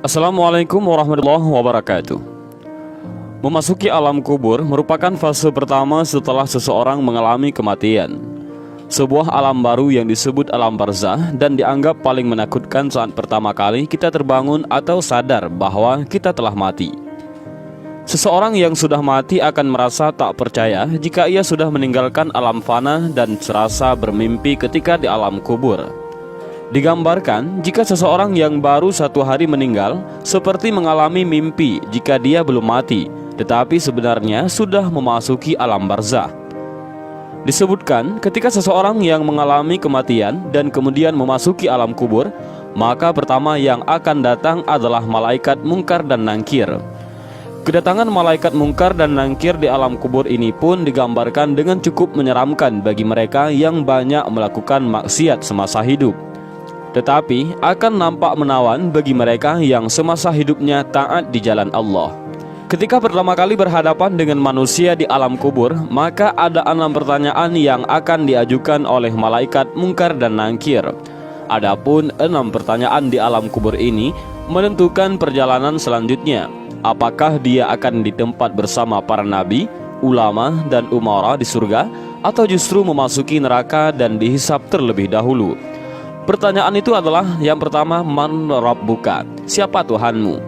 Assalamualaikum warahmatullahi wabarakatuh. Memasuki alam kubur merupakan fase pertama setelah seseorang mengalami kematian. Sebuah alam baru yang disebut alam barzah dan dianggap paling menakutkan saat pertama kali kita terbangun atau sadar bahwa kita telah mati. Seseorang yang sudah mati akan merasa tak percaya jika ia sudah meninggalkan alam fana dan serasa bermimpi ketika di alam kubur. Digambarkan jika seseorang yang baru 1 hari meninggal seperti mengalami mimpi jika dia belum mati, tetapi sebenarnya sudah memasuki alam barzah. Disebutkan ketika seseorang yang mengalami kematian dan kemudian memasuki alam kubur, maka pertama yang akan datang adalah malaikat mungkar dan nangkir. Kedatangan malaikat mungkar dan nangkir di alam kubur ini pun digambarkan dengan cukup menyeramkan bagi mereka yang banyak melakukan maksiat semasa hidup. Tetapi akan nampak menawan bagi mereka yang semasa hidupnya taat di jalan Allah. Ketika pertama kali berhadapan dengan manusia di alam kubur, maka ada 6 pertanyaan yang akan diajukan oleh malaikat mungkar dan nangkir. Adapun 6 pertanyaan di alam kubur ini menentukan perjalanan selanjutnya. Apakah dia akan di tempat bersama para nabi, ulama, dan umara di surga, atau justru memasuki neraka dan dihisab terlebih dahulu? Pertanyaan itu adalah yang pertama, man rabbuka, siapa Tuhanmu?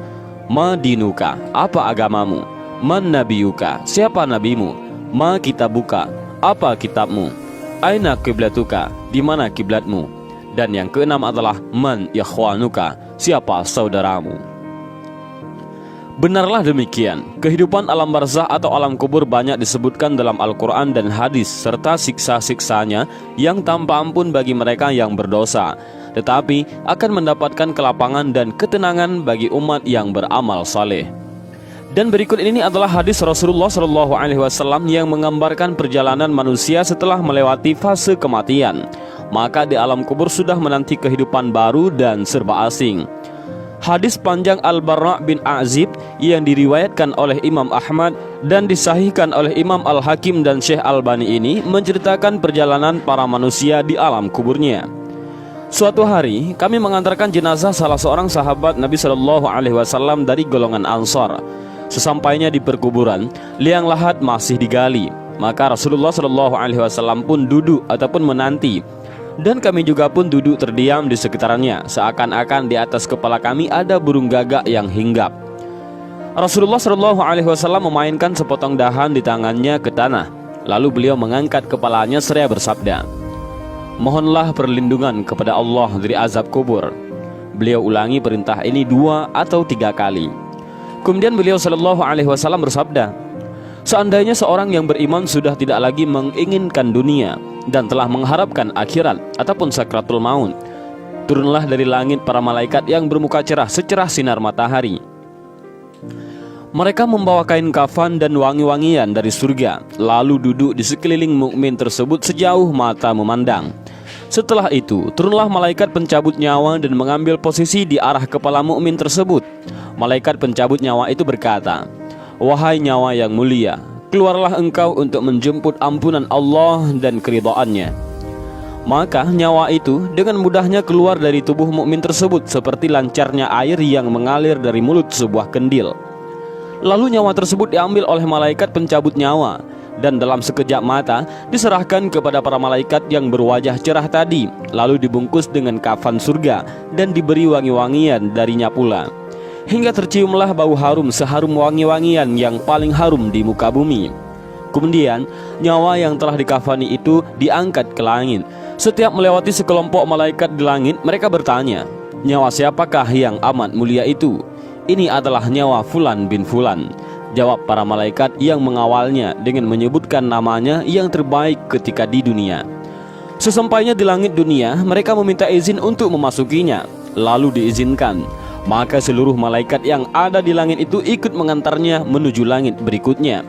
Ma dinuka, apa agamamu? Man nabiyuka, siapa nabimu? Ma kitabuka, apa kitabmu? Aina kiblatuka, di mana kiblatmu? Dan yang keenam adalah man ikhwanuka, siapa saudaramu? Benarlah demikian, kehidupan alam barzah atau alam kubur banyak disebutkan dalam Al-Quran dan hadis, serta siksa-siksanya yang tanpa ampun bagi mereka yang berdosa, tetapi akan mendapatkan kelapangan dan ketenangan bagi umat yang beramal saleh. Dan berikut ini adalah hadis Rasulullah SAW yang menggambarkan perjalanan manusia setelah melewati fase kematian. Maka di alam kubur sudah menanti kehidupan baru dan serba asing. Hadis panjang Al-Barra' bin Azib yang diriwayatkan oleh Imam Ahmad dan disahihkan oleh Imam Al-Hakim dan Syekh Albani ini menceritakan perjalanan para manusia di alam kuburnya. Suatu hari kami mengantarkan jenazah salah seorang sahabat Nabi SAW dari golongan Ansar. Sesampainya di perkuburan, liang lahat masih digali. Maka Rasulullah SAW pun duduk ataupun menanti. Dan kami juga pun duduk terdiam di sekitarnya, seakan-akan di atas kepala kami ada burung gagak yang hinggap. Rasulullah SAW memainkan sepotong dahan di tangannya ke tanah. Lalu beliau mengangkat kepalanya seraya bersabda, "Mohonlah perlindungan kepada Allah dari azab kubur." Beliau ulangi perintah ini 2 atau 3 kali. Kemudian beliau SAW bersabda, "Seandainya seorang yang beriman sudah tidak lagi menginginkan dunia dan telah mengharapkan akhirat ataupun sakratul maut, turunlah dari langit para malaikat yang bermuka cerah secerah sinar matahari. Mereka membawa kain kafan dan wangi-wangian dari surga, lalu duduk di sekeliling mukmin tersebut sejauh mata memandang. Setelah itu, turunlah malaikat pencabut nyawa dan mengambil posisi di arah kepala mukmin tersebut. Malaikat pencabut nyawa itu berkata, 'Wahai nyawa yang mulia, keluarlah engkau untuk menjemput ampunan Allah dan keridhaannya.' Maka nyawa itu dengan mudahnya keluar dari tubuh mukmin tersebut seperti lancarnya air yang mengalir dari mulut sebuah kendil. Lalu nyawa tersebut diambil oleh malaikat pencabut nyawa dan dalam sekejap mata diserahkan kepada para malaikat yang berwajah cerah tadi, lalu dibungkus dengan kafan surga dan diberi wangi-wangian darinya pula, hingga terciumlah bau harum seharum wangi-wangian yang paling harum di muka bumi. Kemudian nyawa yang telah dikafani itu diangkat ke langit. Setiap melewati sekelompok malaikat di langit, mereka bertanya, 'Nyawa siapakah yang amat mulia itu?' 'Ini adalah nyawa Fulan bin Fulan,' jawab para malaikat yang mengawalnya dengan menyebutkan namanya yang terbaik ketika di dunia. Sesampainya di langit dunia, mereka meminta izin untuk memasukinya, lalu diizinkan. Maka seluruh malaikat yang ada di langit itu ikut mengantarnya menuju langit berikutnya,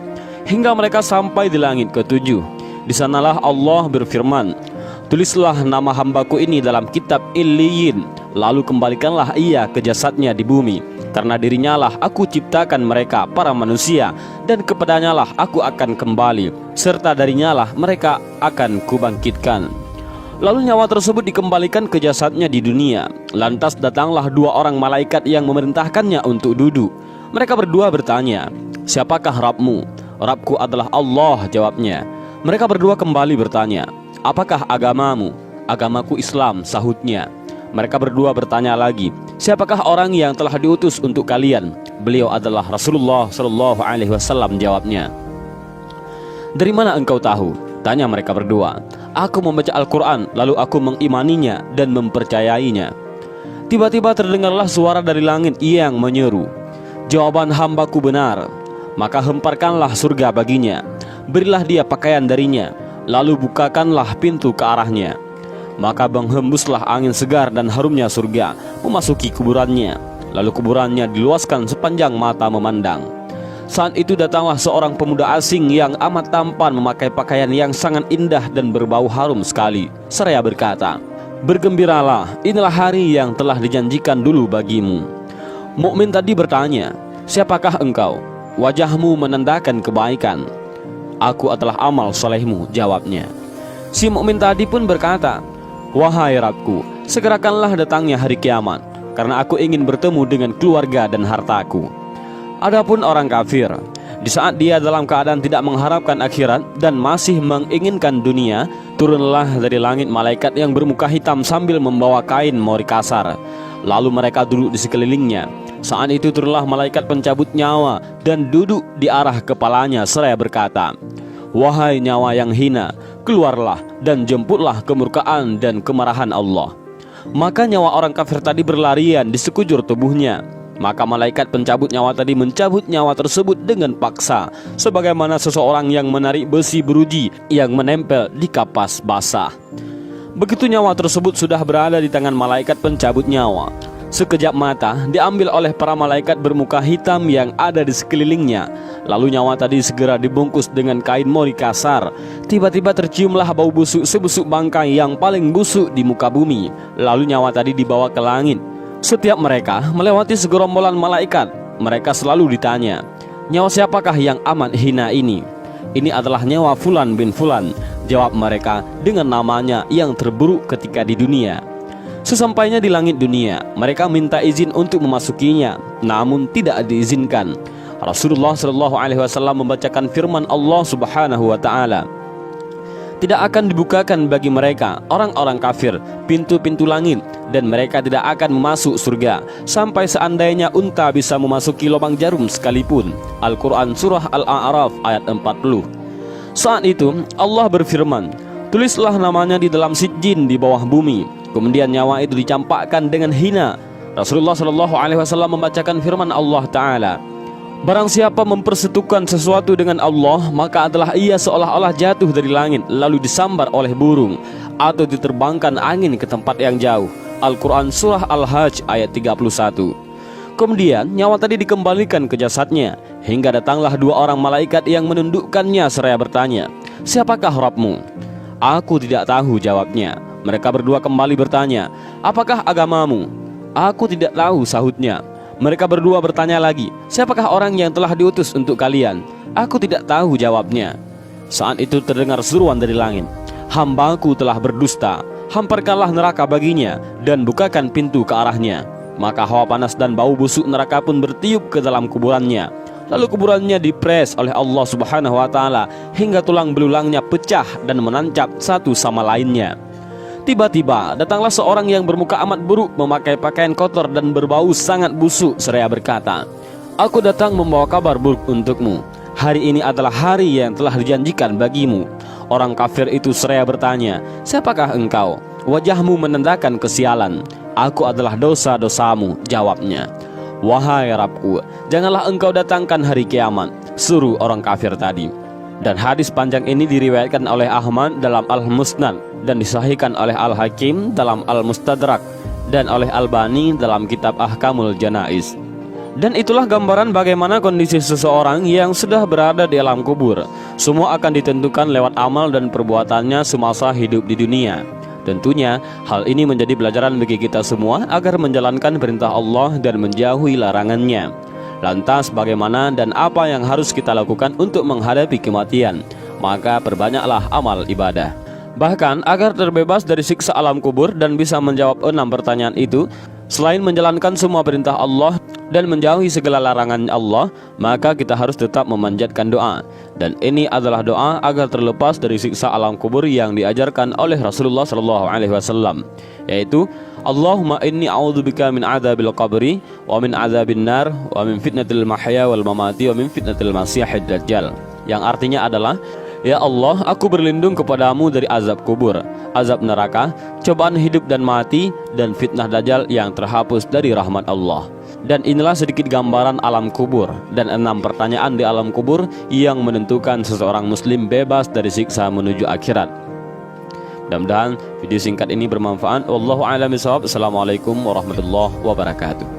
hingga mereka sampai di langit ke-7. Di sanalah Allah berfirman, 'Tulislah nama hambaku ini dalam kitab Illiyin, lalu kembalikanlah ia ke jasadnya di bumi. Karena dirinya lah aku ciptakan mereka para manusia, dan kepadanya lah aku akan kembali, serta darinya lah mereka akan kubangkitkan.' Lalu nyawa tersebut dikembalikan ke jasadnya di dunia. Lantas datanglah dua orang malaikat yang memerintahkannya untuk duduk. Mereka berdua bertanya, "Siapakah Rabbmu?" "Rabbku adalah Allah," jawabnya. Mereka berdua kembali bertanya, "Apakah agamamu?" "Agamaku Islam," sahutnya. Mereka berdua bertanya lagi, "Siapakah orang yang telah diutus untuk kalian?" "Beliau adalah Rasulullah Shallallahu Alaihi Wasallam," jawabnya. "Dari mana engkau tahu?" tanya mereka berdua. "Aku membaca Al-Quran, lalu aku mengimaninya dan mempercayainya." Tiba-tiba terdengarlah suara dari langit yang menyeru, "Jawaban hambaku benar, maka hemparkanlah surga baginya, berilah dia pakaian darinya, lalu bukakanlah pintu ke arahnya." Maka menghembuslah angin segar dan harumnya surga memasuki kuburannya, lalu kuburannya diluaskan sepanjang mata memandang. Saat itu datanglah seorang pemuda asing yang amat tampan memakai pakaian yang sangat indah dan berbau harum sekali, seraya berkata, "Bergembiralah, inilah hari yang telah dijanjikan dulu bagimu." Mukmin tadi bertanya, "Siapakah engkau?" "Wajahmu menandakan kebaikan." "Aku adalah amal solehmu," jawabnya. Si mukmin tadi pun berkata, "Wahai Rabbku, segerakanlah datangnya hari kiamat, karena aku ingin bertemu dengan keluarga dan hartaku." Adapun orang kafir, di saat dia dalam keadaan tidak mengharapkan akhirat dan masih menginginkan dunia, turunlah dari langit malaikat yang bermuka hitam sambil membawa kain mori kasar. Lalu mereka duduk di sekelilingnya. Saat itu turunlah malaikat pencabut nyawa dan duduk di arah kepalanya seraya berkata, "Wahai nyawa yang hina, keluarlah dan jemputlah kemurkaan dan kemarahan Allah." Maka nyawa orang kafir tadi berlarian di sekujur tubuhnya. Maka malaikat pencabut nyawa tadi mencabut nyawa tersebut dengan paksa, sebagaimana seseorang yang menarik besi beruji yang menempel di kapas basah. Begitu nyawa tersebut sudah berada di tangan malaikat pencabut nyawa, sekejap mata diambil oleh para malaikat bermuka hitam yang ada di sekelilingnya. Lalu nyawa tadi segera dibungkus dengan kain mori kasar. Tiba-tiba terciumlah bau busuk sebusuk bangkai yang paling busuk di muka bumi. Lalu nyawa tadi dibawa ke langit. Setiap mereka melewati segerombolan malaikat, mereka selalu ditanya, "Nyawa siapakah yang amat hina ini?" "Ini adalah nyawa Fulan bin Fulan," jawab mereka dengan namanya yang terburuk ketika di dunia. Sesampainya di langit dunia, mereka minta izin untuk memasukinya, namun tidak diizinkan. Rasulullah Shallallahu Alaihi Wasallam membacakan firman Allah Subhanahu Wa Taala, "Tidak akan dibukakan bagi mereka, orang-orang kafir, pintu-pintu langit, dan mereka tidak akan masuk surga sampai seandainya unta bisa memasuki lubang jarum sekalipun." Al-Quran Surah Al-A'raf ayat 40. Saat itu Allah berfirman, "Tulislah namanya di dalam sijjin di bawah bumi." Kemudian nyawa itu dicampakkan dengan hina. Rasulullah Shallallahu Alaihi Wasallam membacakan firman Allah Ta'ala, "Barang siapa mempersekutukan sesuatu dengan Allah, maka adalah ia seolah-olah jatuh dari langit lalu disambar oleh burung atau diterbangkan angin ke tempat yang jauh." Al-Quran Surah Al-Hajj ayat 31. Kemudian nyawa tadi dikembalikan ke jasadnya, hingga datanglah dua orang malaikat yang menundukkannya seraya bertanya, "Siapakah Rabbmu?" "Aku tidak tahu," jawabnya. Mereka berdua kembali bertanya, "Apakah agamamu?" "Aku tidak tahu," sahutnya. Mereka berdua bertanya lagi, "Siapakah orang yang telah diutus untuk kalian?" "Aku tidak tahu," jawabnya. Saat itu terdengar seruan dari langit, "Hambaku telah berdusta, hamparkanlah neraka baginya dan bukakan pintu ke arahnya." Maka hawa panas dan bau busuk neraka pun bertiup ke dalam kuburannya. Lalu kuburannya dipres oleh Allah Subhanahu Wa Taala hingga tulang belulangnya pecah dan menancap satu sama lainnya. Tiba-tiba datanglah seorang yang bermuka amat buruk, memakai pakaian kotor dan berbau sangat busuk, seraya berkata, "Aku datang membawa kabar buruk untukmu. Hari ini adalah hari yang telah dijanjikan bagimu." Orang kafir itu seraya bertanya, "Siapakah engkau?" "Wajahmu menandakan kesialan." "Aku adalah dosa-dosamu," jawabnya. "Wahai Rabbku, janganlah engkau datangkan hari kiamat," suruh orang kafir tadi. Dan hadis panjang ini diriwayatkan oleh Ahmad dalam Al-Musnad dan disahihkan oleh Al-Hakim dalam Al-Mustadrak dan oleh Albani dalam kitab Ahkamul Janaiz. Dan itulah gambaran bagaimana kondisi seseorang yang sudah berada di alam kubur. Semua akan ditentukan lewat amal dan perbuatannya semasa hidup di dunia. Tentunya hal ini menjadi pelajaran bagi kita semua agar menjalankan perintah Allah dan menjauhi larangannya. Lantas bagaimana dan apa yang harus kita lakukan untuk menghadapi kematian? Maka perbanyaklah amal ibadah. Bahkan agar terbebas dari siksa alam kubur dan bisa menjawab 6 pertanyaan itu, selain menjalankan semua perintah Allah dan menjauhi segala larangan Allah, maka kita harus tetap memanjatkan doa. Dan ini adalah doa agar terlepas dari siksa alam kubur yang diajarkan oleh Rasulullah SAW, yaitu Allahumma inni a'udzubika min adzabil qabri wa min adzabin nar wa min fitnatil mahya wal mamati wa min fitnatil masiihid dajjal. Yang artinya adalah, ya Allah, aku berlindung kepadamu dari azab kubur, azab neraka, cobaan hidup dan mati, dan fitnah dajjal yang terhapus dari rahmat Allah. Dan inilah sedikit gambaran alam kubur dan 6 pertanyaan di alam kubur yang menentukan seseorang muslim bebas dari siksa menuju akhirat. Mudah-mudahan video singkat ini bermanfaat. Wallahu a'lam bishawab. Assalamualaikum warahmatullahi wabarakatuh.